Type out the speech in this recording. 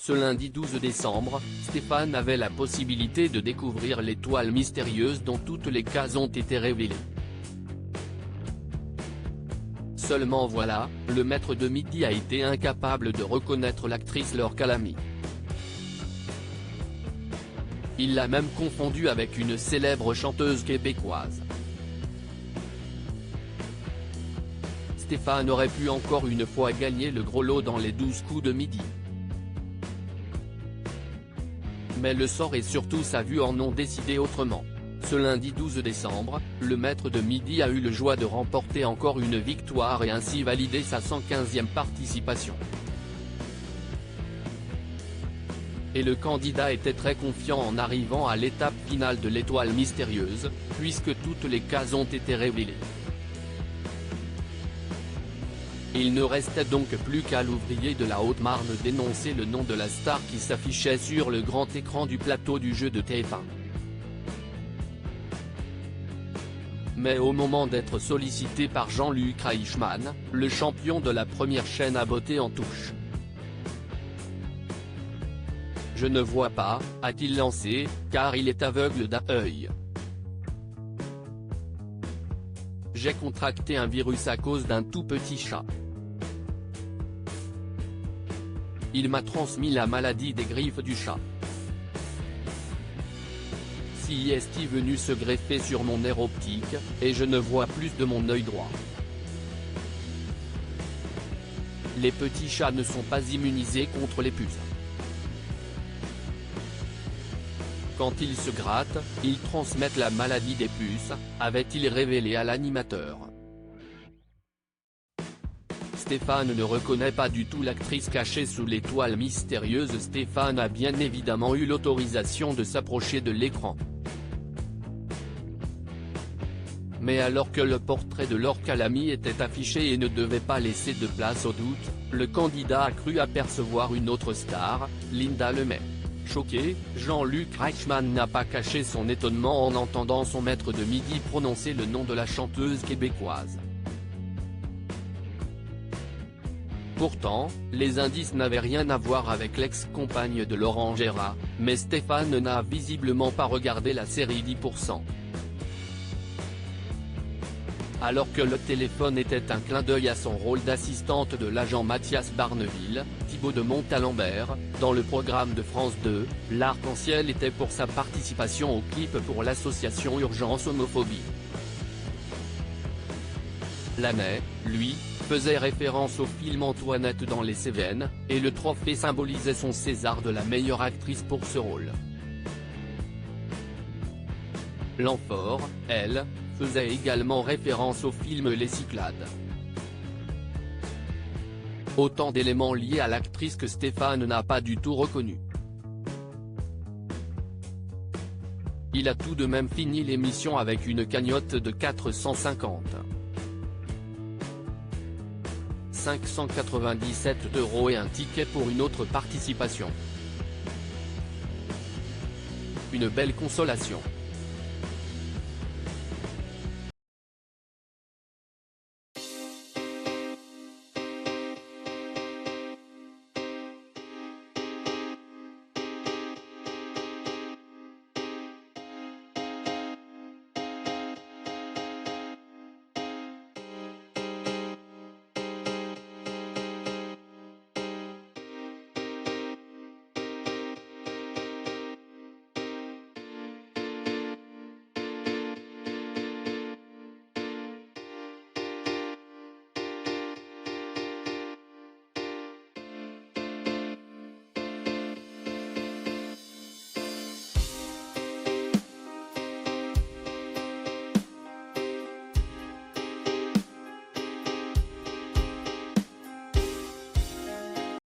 Ce lundi 12 décembre, Stéphane avait la possibilité de découvrir l'étoile mystérieuse dont toutes les cases ont été révélées. Seulement voilà, le maître de midi a été incapable de reconnaître l'actrice Laure Calamy. Il l'a même confondue avec une célèbre chanteuse québécoise. Stéphane aurait pu encore une fois gagner le gros lot dans les 12 coups de midi. Mais le sort et surtout sa vue en ont décidé autrement. Ce lundi 12 décembre, le maître de midi a eu le joie de remporter encore une victoire et ainsi valider sa 115e participation. Et le candidat était très confiant en arrivant à l'étape finale de l'étoile mystérieuse, puisque toutes les cases ont été révélées. Il ne restait donc plus qu'à l'ouvrier de la Haute-Marne d'énoncer le nom de la star qui s'affichait sur le grand écran du plateau du jeu de TF1. Mais au moment d'être sollicité par Jean-Luc Reichmann, le champion de la première chaîne a botté en touche. « Je ne vois pas », a-t-il lancé, car il est aveugle d'un œil. « J'ai contracté un virus à cause d'un tout petit chat. Il m'a transmis la maladie des griffes du chat. Si est venu se greffer sur mon nerf optique, et je ne vois plus de mon œil droit. Les petits chats ne sont pas immunisés contre les puces. Quand ils se grattent, ils transmettent la maladie des puces, avait-il révélé à l'animateur. Stéphane ne reconnaît pas du tout l'actrice cachée sous l'étoile mystérieuse. Stéphane a bien évidemment eu l'autorisation de s'approcher de l'écran. Mais alors que le portrait de Laure Calamy était affiché et ne devait pas laisser de place au doute, le candidat a cru apercevoir une autre star, Linda Lemay. Choqué, Jean-Luc Reichmann n'a pas caché son étonnement en entendant son maître de midi prononcer le nom de la chanteuse québécoise. Pourtant, les indices n'avaient rien à voir avec l'ex-compagne de Laurent Gérard, mais Stéphane n'a visiblement pas regardé la série 10%. Alors que le téléphone était un clin d'œil à son rôle d'assistante de l'agent Mathias Barneville, Thibaut de Montalembert, dans le programme de France 2, l'arc-en-ciel était pour sa participation au clip pour l'association Urgence Homophobie. Lemay, lui, faisait référence au film Antoinette dans les Cévennes, et le trophée symbolisait son César de la meilleure actrice pour ce rôle. L'Amphore, elle, faisait également référence au film Les Cyclades. Autant d'éléments liés à l'actrice que Stéphane n'a pas du tout reconnu. Il a tout de même fini l'émission avec une cagnotte de 450. 597 € et un ticket pour une autre participation. Une belle consolation.